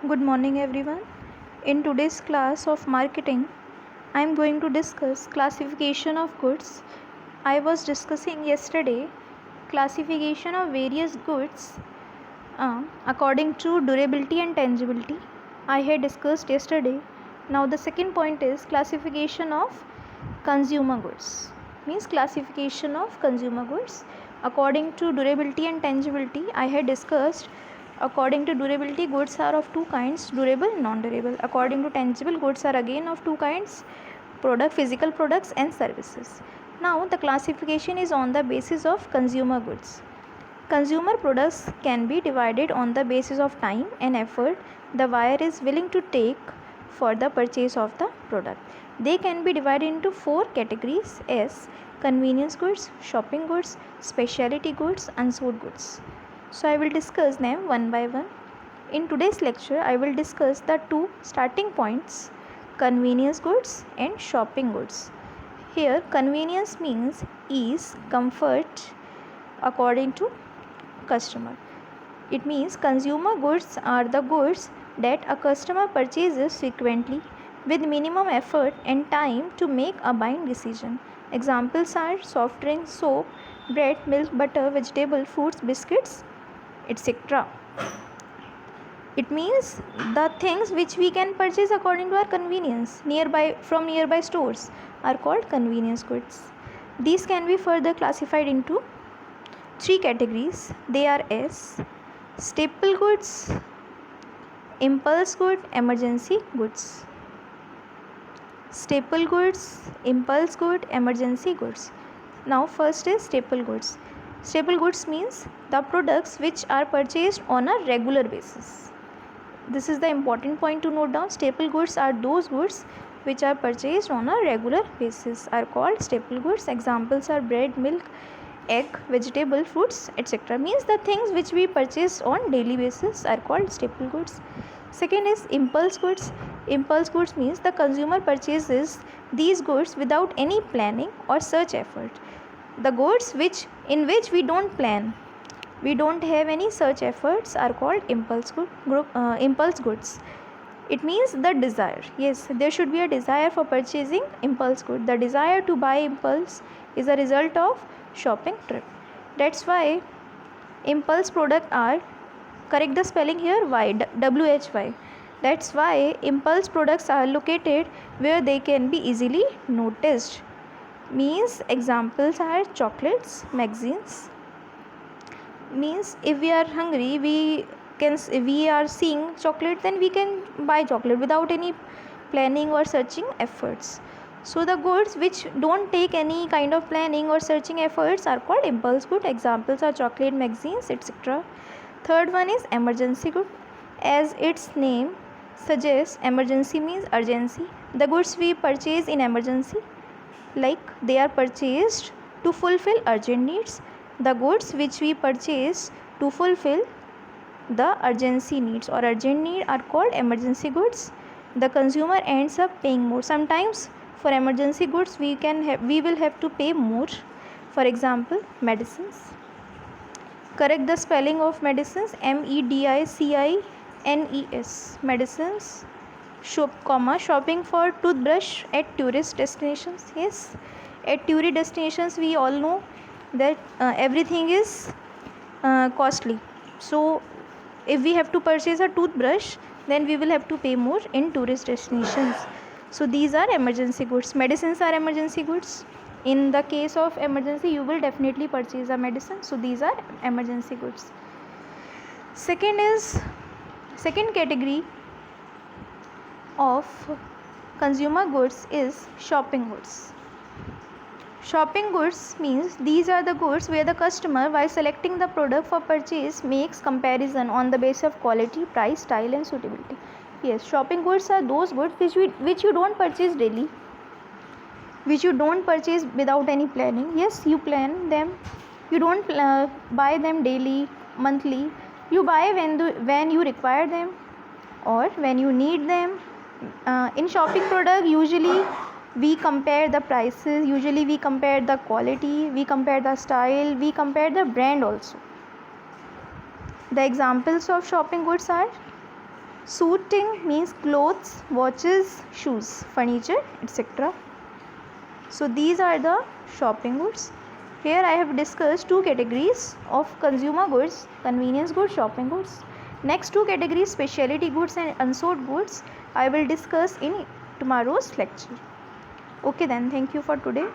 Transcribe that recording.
Good morning, everyone. In today's class of marketing, I am going to discuss classification of goods. I was discussing yesterday classification of various goods according to durability and tangibility. I had discussed yesterday. Now, the second point is classification of consumer goods. Means classification of consumer goods according to durability and tangibility. I had discussed according to durability, goods are of two kinds, durable and non-durable. According to tangible, goods are again of two kinds, physical products and services. Now the classification is on the basis of consumer goods. Consumer products can be divided on the basis of time and effort the buyer is willing to take for the purchase of the product. They can be divided into four categories as convenience goods, shopping goods, specialty goods, unsold goods. So I will discuss them one by one. In today's lecture, I will discuss the two starting points, convenience goods and shopping goods. Here, convenience means ease, comfort according to customer. It means consumer goods are the goods that a customer purchases frequently with minimum effort and time to make a buying decision. Examples are soft drinks, soap, bread, milk, butter, vegetable, fruits, biscuits, etc. It means the things which we can purchase according to our convenience from nearby stores are called convenience goods. These can be further classified into three categories. They are as staple goods, impulse good, emergency goods. Staple goods, impulse good, emergency goods. Now first is staple goods. Staple goods means the products which are purchased on a regular basis. This is the important point to note down. Staple goods are those goods which are purchased on a regular basis are called staple goods. Examples are bread, milk, egg, vegetable, fruits, etc. Means the things which we purchase on daily basis are called staple goods. Second is impulse goods. Impulse goods means the consumer purchases these goods without any planning or such effort. The goods in which we don't plan, we don't have any such efforts are called impulse goods. It means the desire. Yes, there should be a desire for purchasing impulse good. The desire to buy impulse is a result of shopping trip. That's why impulse product are, correct the spelling here, WHY. That's why impulse products are located where they can be easily noticed. Means examples are chocolates, magazines. Means if we are hungry, we are seeing chocolate, then we can buy chocolate without any planning or searching efforts. So the goods which don't take any kind of planning or searching efforts are called impulse good. Examples are chocolate, magazines, etc. Third one is emergency good. As its name suggests, emergency means urgency. The goods we purchase in emergency, like they are purchased to fulfill urgent needs. The goods which we purchase to fulfill the urgency needs or urgent need are called emergency goods. The consumer ends up paying more. Sometimes for emergency goods we will have to pay more. For example, medicines. Correct the spelling of medicines, MEDICINES. Medicines. Shopping for toothbrush at tourist destinations. Yes, at tourist destinations we all know that everything is costly. So if we have to purchase a toothbrush, then we will have to pay more in tourist destinations. So these are emergency goods. Medicines are emergency goods. In the case of emergency, you will definitely purchase a medicine. So these are emergency goods. Second category of consumer goods is shopping goods. Shopping goods means these are the goods where the customer, while selecting the product for purchase, makes comparison on the basis of quality, price, style and suitability. Yes, shopping goods are those goods which you don't purchase daily, which you don't purchase without any planning. Yes, you plan them. You don't buy them daily, monthly. You buy when you require them or when you need them. In shopping product, usually we compare the prices, usually we compare the quality, we compare the style, we compare the brand also. The examples of shopping goods are Suiting means clothes, watches, shoes, furniture, etc. So these are the shopping goods. Here I have discussed two categories of consumer goods: convenience goods, shopping goods. Next two categories, specialty goods and unsold goods, I will discuss in tomorrow's lecture. Okay then, thank you for today.